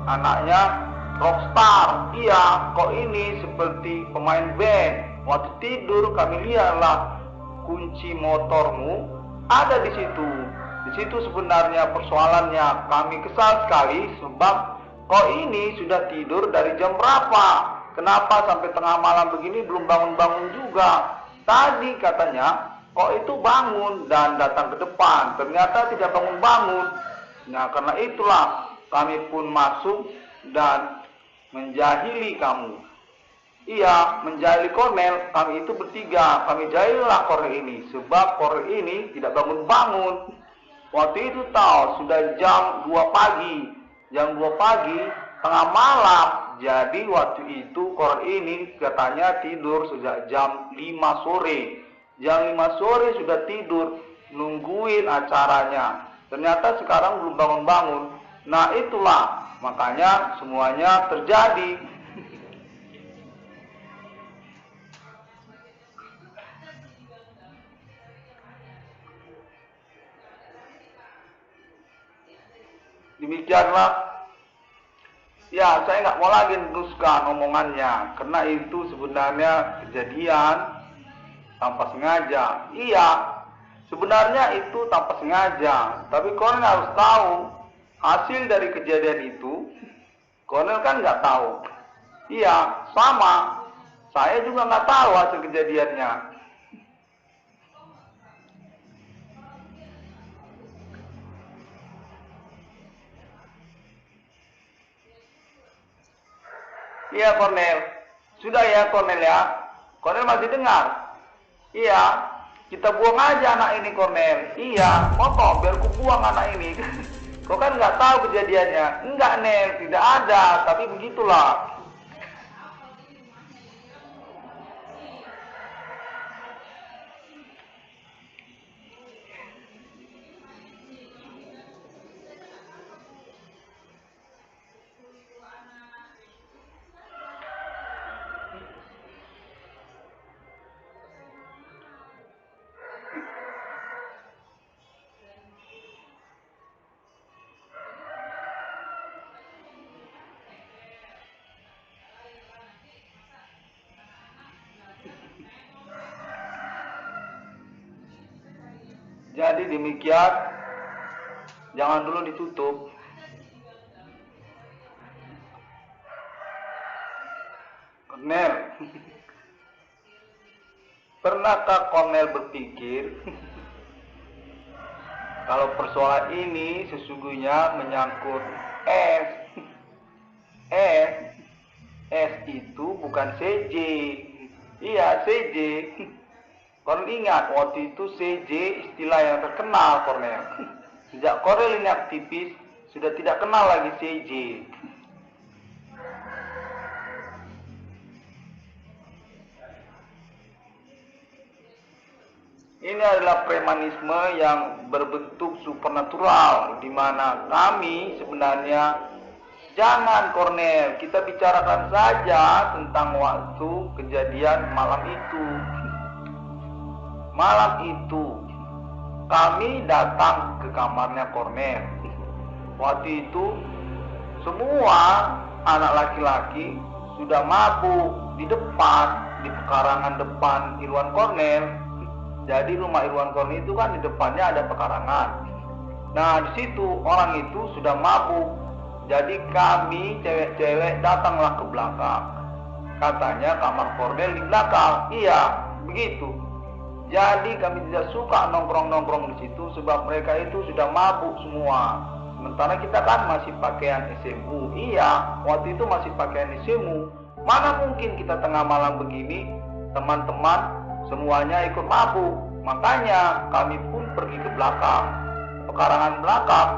S1: anaknya rockstar. Iya, kok ini seperti pemain band. Waktu tidur kami lihatlah kunci motormu ada di situ. Di situ sebenarnya persoalannya. Kami kesal sekali sebab kok ini sudah tidur dari jam berapa? Kenapa sampai tengah malam begini belum bangun-bangun juga? Tadi katanya kok itu bangun dan datang ke depan, ternyata tidak bangun-bangun. Nah, karena itulah kami pun masuk dan menjahili kamu. Iya, menjahili Cornel. Kami itu bertiga, kami jahililah Cornel ini, sebab Cornel ini tidak bangun-bangun. Waktu itu tahu sudah jam 2 pagi. Jam 2 pagi, tengah malam. Jadi waktu itu Cornel ini katanya tidur sejak jam 5 sore. Jam 5 sore sudah tidur, nungguin acaranya. Ternyata sekarang belum bangun-bangun. Nah, itulah makanya semuanya terjadi. Demikianlah. Ya, saya nggak mau lagi meneruskan omongannya, karena itu sebenarnya kejadian tanpa sengaja. Iya, sebenarnya itu tanpa sengaja, tapi Cornel harus tahu hasil dari kejadian itu. Cornel kan nggak tahu. Iya, sama. Saya juga nggak tahu hasil kejadiannya. Iya, Cornel. Sudah ya, Cornel ya. Cornel masih dengar? Iya. Kita buang aja anak ini, Cornel. Iya, potong biar ku buang anak ini. Kau kan nggak tahu kejadiannya. Enggak, Nel, tidak ada. Tapi begitulah. Jadi demikian, jangan dulu ditutup. Kornel, pernahkah Kornel berpikir kalau persoalan ini sesungguhnya menyangkut S? S itu bukan CJ. Iya, CJ. Kornel ingat, waktu itu CJ istilah yang terkenal, Kornel. Sejak Kornel ini aktivis, sudah tidak kenal lagi CJ. Ini adalah premanisme yang berbentuk supernatural, di mana kami sebenarnya jangan, Kornel, kita bicarakan saja tentang waktu kejadian malam itu. Malam itu kami datang ke kamarnya Kornel. Waktu itu semua anak laki-laki sudah mabuk di depan, di pekarangan depan Irwan Kornel. Jadi rumah Irwan Kornel itu kan di depannya ada pekarangan. Nah, di situ orang itu sudah mabuk. Jadi kami cewek-cewek datanglah ke belakang. Katanya kamar Kornel di belakang. Iya, begitu. Jadi kami tidak suka nongkrong-nongkrong di situ sebab mereka itu sudah mabuk semua. Sementara kita kan masih pakaian SMU. Iya, waktu itu masih pakaian SMU. Mana mungkin kita tengah malam begini, teman-teman semuanya ikut mabuk. Makanya kami pun pergi ke belakang, pekarangan belakang.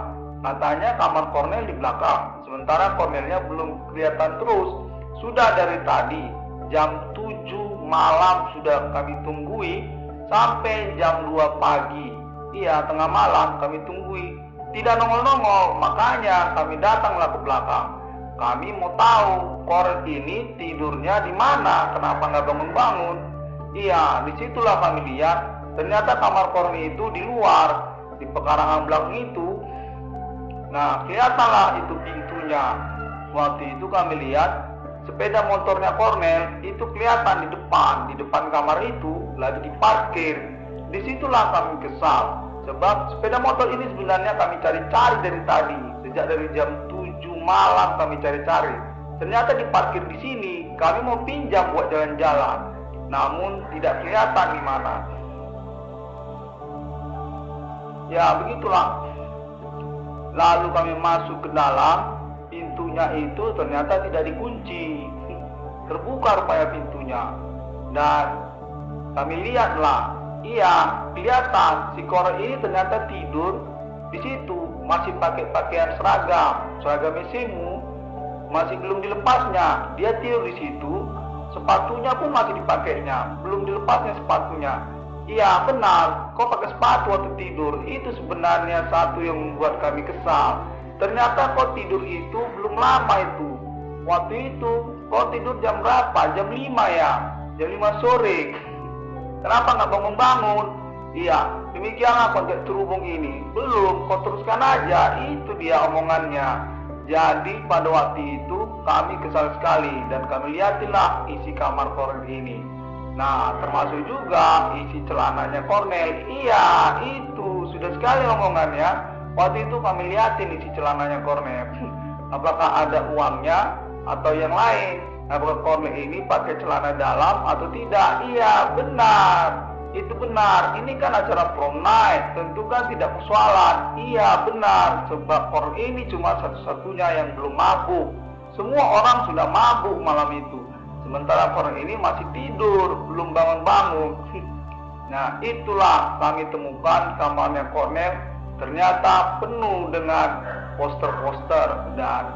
S1: Katanya kamar Kornel di belakang. Sementara Kornelnya belum kelihatan terus. Sudah dari tadi jam 7 malam sudah kami tunggui sampai jam 2 pagi. Iya, tengah malam kami tunggui. Tidak nongol-nongol. Makanya kami datanglah ke belakang. Kami mau tahu Kornel ini tidurnya di mana, kenapa nggak bangun-bangun. Iya, disitulah kami lihat, ternyata kamar Kornel itu di luar, di pekarangan belakang itu. Nah, kelihatanlah itu pintunya. Waktu itu kami lihat, sepeda motornya Kornel itu kelihatan di depan kamar itu, lagi diparkir. Disitulah kami kesal, sebab sepeda motor ini sebenarnya kami cari-cari dari tadi. Sejak dari jam 7 malam kami cari-cari. Ternyata diparkir di sini, kami mau pinjam buat jalan-jalan. Namun tidak kelihatan di mana. Ya, begitulah. Lalu kami masuk ke dalam, pintunya itu ternyata tidak dikunci. Terbuka rupanya pintunya. Dan kami lihatlah, iya, kelihatan si Kornel ini ternyata tidur di situ, masih pakai pakaian seragam SMU, masih belum dilepasnya. Dia tidur di situ. Sepatunya pun masih dipakainya, belum dilepasnya sepatunya. Iya, benar, kok pakai sepatu waktu tidur. Itu sebenarnya satu yang membuat kami kesal. Ternyata kok tidur itu belum lama itu. Waktu itu kok tidur jam berapa? Jam 5 ya, jam 5 sore. Kenapa nggak bangun-bangun? Iya, demikianlah konteks terhubung ini. Belum, kau teruskan aja. Itu dia omongannya. Jadi pada waktu itu kami kesal sekali dan kami lihatinlah isi kamar Kornel ini. Nah, termasuk juga isi celananya Kornel. Iya, itu sudah sekali omongannya. Waktu itu kami lihatin isi celananya Kornel. Apakah ada uangnya atau yang lain? Apakah Kornel ini pakai celana dalam atau tidak? Iya, benar. Itu benar, ini kan acara prom night, tentu kan tidak persoalan. Iya, benar, sebab Kornel ini cuma satu-satunya yang belum mabuk. Semua orang sudah mabuk malam itu. Sementara Kornel ini masih tidur, belum bangun-bangun. Nah, itulah kami temukan kamarnya Kornel ternyata penuh dengan poster-poster. Dan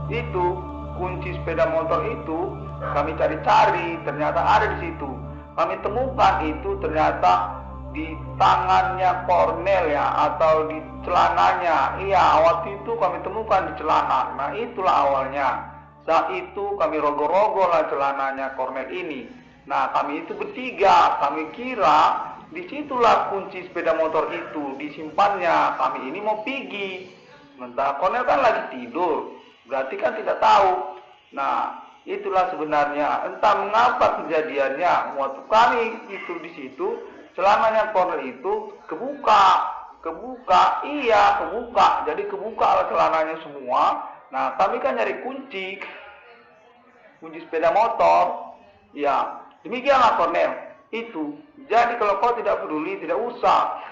S1: itu, kunci sepeda motor itu kami cari-cari, ternyata ada di situ. Kami temukan itu ternyata di tangannya Kornel ya, atau di celananya. Iya, waktu itu kami temukan di celana. Nah, itulah awalnya. Saat itu kami rogoh-rogoh lah celananya Kornel ini. Nah, kami itu bertiga, kami kira disitulah kunci sepeda motor itu disimpannya. Kami ini mau pergi. Sementara Kornel kan lagi tidur, berarti kan tidak tahu. Nah, itulah sebenarnya entah mengapa kejadiannya waktu kami itu di situ celananya Kornel itu kebuka, iya kebuka. Jadi kebuka celananya semua. Nah, kami kan nyari kunci sepeda motor. Ya, demikianlah Kornel itu. Jadi kalau kau tidak peduli, tidak usah.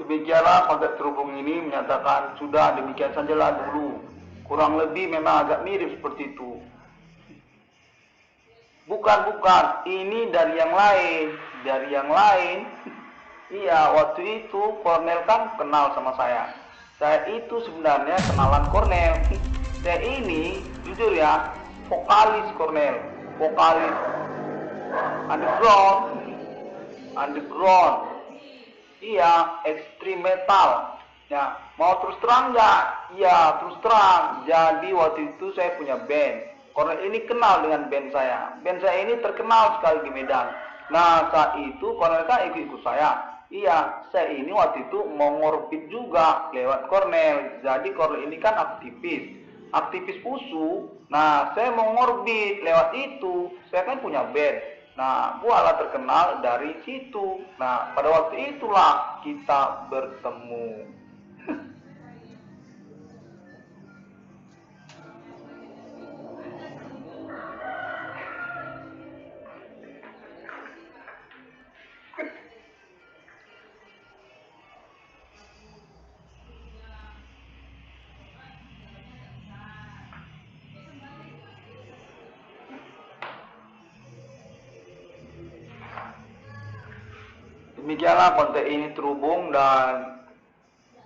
S1: Demikianlah konteks terhubung ini menyatakan sudah demikian sajalah dulu. Kurang lebih memang agak mirip seperti itu. Bukan, ini dari yang lain. Iya, waktu itu Kornel kan kenal sama saya. Saya itu sebenarnya kenalan Kornel. Saya ini jujur ya, vokalis Kornel, vokalis underground. Iya, ekstrim metal. Ya, mau terus terang nggak? Iya, terus terang. Jadi waktu itu saya punya band. Kornel ini kenal dengan band saya. Band saya ini terkenal sekali di Medan. Nah, saat itu Kornel kan ikut saya. Iya, saya ini waktu itu mau ngorbit juga lewat Kornel. Jadi Kornel ini kan aktivis USU. Nah, saya mau ngorbit lewat itu. Saya kan punya band. Nah, buahlah terkenal dari situ. Nah, pada waktu itulah kita bertemu. Demikianlah konteks ini terhubung dan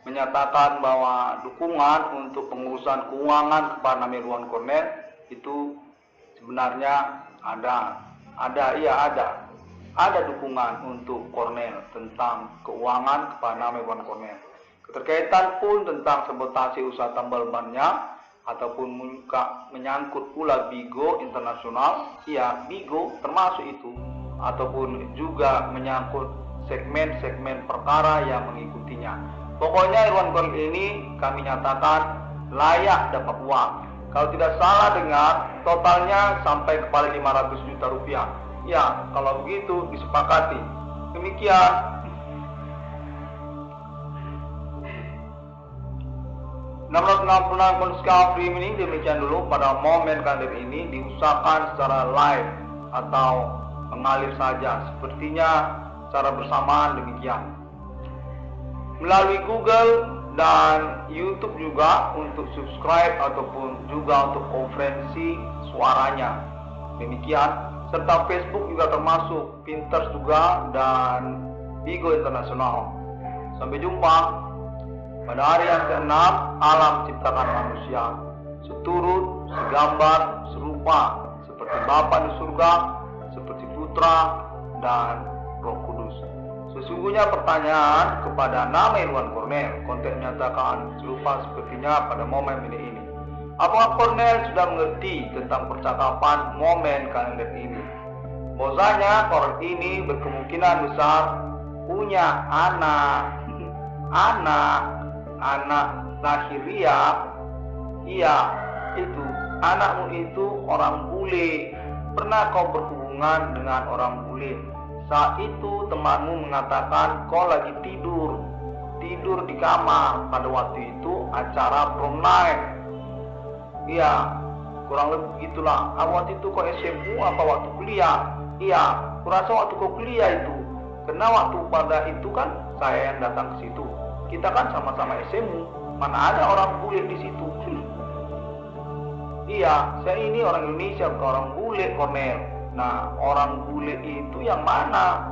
S1: menyatakan bahwa dukungan untuk pengurusan keuangan kepada Irwan Kornel itu sebenarnya ada dukungan untuk Kornel tentang keuangan kepada Irwan Kornel. Keterkaitan pun tentang sabotase usaha tambal bannya ataupun menyangkut pula Bigo Internasional, ya Bigo termasuk itu, ataupun juga menyangkut segmen-segmen perkara yang mengikutinya. Pokoknya Irwan Kornel ini kami nyatakan layak dapat uang. Kalau tidak salah dengar, totalnya sampai kepada 500 juta rupiah. Ya, kalau begitu disepakati. Demikian. Free ini demikian dulu pada momen kalender ini diusahakan secara live atau mengalir saja. Sepertinya secara bersamaan demikian. Melalui Google dan YouTube juga untuk subscribe ataupun juga untuk konferensi suaranya. Demikian, serta Facebook juga termasuk, Pinterest juga dan Bigo Internasional. Sampai jumpa pada hari yang ke-6 alam ciptakan manusia. Seturut, segambar, serupa seperti Bapa di surga, seperti Putra dan Roh Kudus. Sesungguhnya pertanyaan kepada nama Irwan Kornel, konteks menyatakan serupa sepertinya pada momen ini. Apakah Kornel sudah mengerti tentang percakapan momen kalender ini? Bahwasanya Kornel ini berkemungkinan besar punya anak lahiriah. Iya, itu anakmu itu orang bule. Pernah kau berhubungan dengan orang bule? Saat itu temanmu mengatakan kau lagi tidur di kamar. Pada waktu itu acara prom night. Iya, kurang lebih gitulah. Waktu itu kau SMU apa waktu kuliah? Iya, kurasa waktu kau kuliah itu. Karena waktu pada itu kan saya yang datang ke situ. Kita kan sama-sama SMU. Mana ada orang bule di situ? Iya, saya ini orang Indonesia, bukan orang bule, Kornel. Nah, orang bule itu yang mana?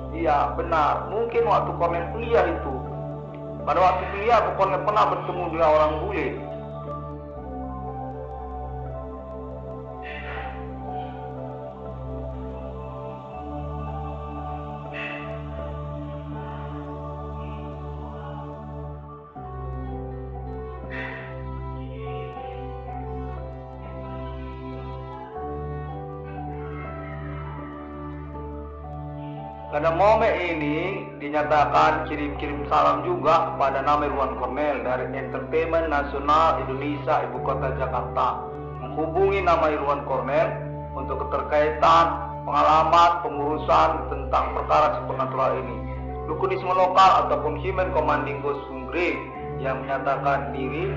S1: Iya, benar. Mungkin waktu Kornel kuliah itu. Pada waktu kuliah aku pernah bertemu dengan orang bule. Pada momen ini dinyatakan kirim salam juga kepada nama Irwan Cornell dari Entertainment Nasional Indonesia Ibu Kota Jakarta, menghubungi nama Irwan Cornell untuk keterkaitan pengalaman pengurusan tentang perkara supernatural ini. Dukunisme lokal ataupun Human Commanding Ghost Sungri yang menyatakan diri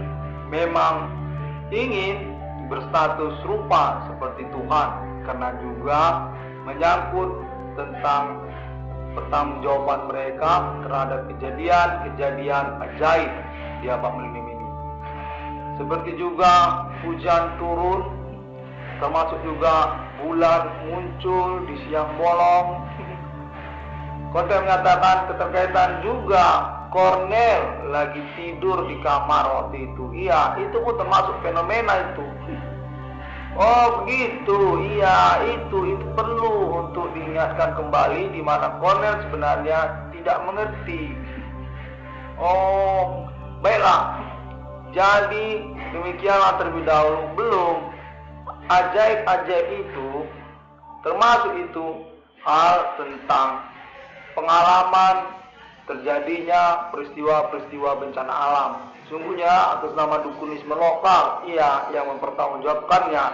S1: memang ingin berstatus serupa seperti Tuhan, karena juga menyangkut tentang pertanggungjawaban mereka terhadap kejadian-kejadian ajaib di abad milenium ini. Seperti juga hujan turun, termasuk juga bulan muncul di siang bolong. Konten menyatakan keterkaitan juga Cornell lagi tidur di kamar waktu itu. Iya, itu pun termasuk fenomena itu. Oh begitu, iya itu perlu untuk diingatkan kembali, di mana Cornell sebenarnya tidak mengerti. Oh baiklah, jadi demikianlah terlebih dahulu. Belum ajaib-ajaib itu, termasuk itu hal tentang pengalaman terjadinya peristiwa-peristiwa bencana alam. Sungguhnya atas nama dukunisme lokal, ia yang mempertanggungjawabkannya.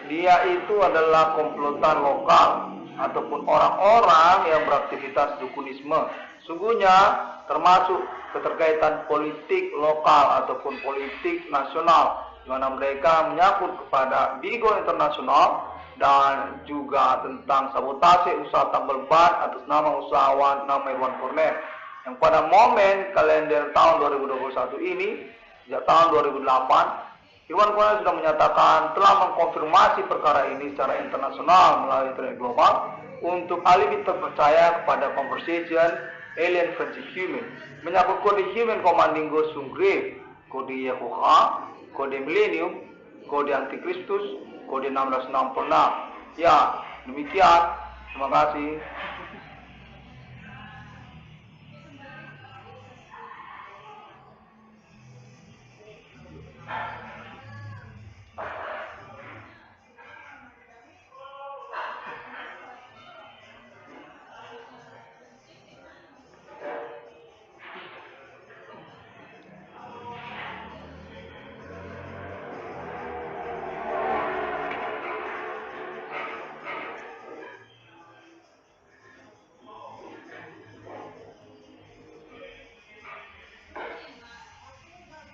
S1: Dia itu adalah komplotan lokal ataupun orang-orang yang beraktivitas dukunisme. Sungguhnya termasuk keterkaitan politik lokal ataupun politik nasional, di mana mereka menyangkut kepada Bigo Internasional dan juga tentang sabotase usaha tambal ban atas nama usahawan nama Irwan Cornell, yang pada momen kalender tahun 2021 ini, sejak tahun 2008, Irwan Cornell sudah menyatakan telah mengkonfirmasi perkara ini secara internasional melalui internet global untuk alibi terpercaya kepada conversation alien friendship human, menyangkut kode Human Commanding Ghost Sungri, kode Yehovah, kode Millennium, kode Antikristus, kode 1666. Ya, demikian. Terima kasih.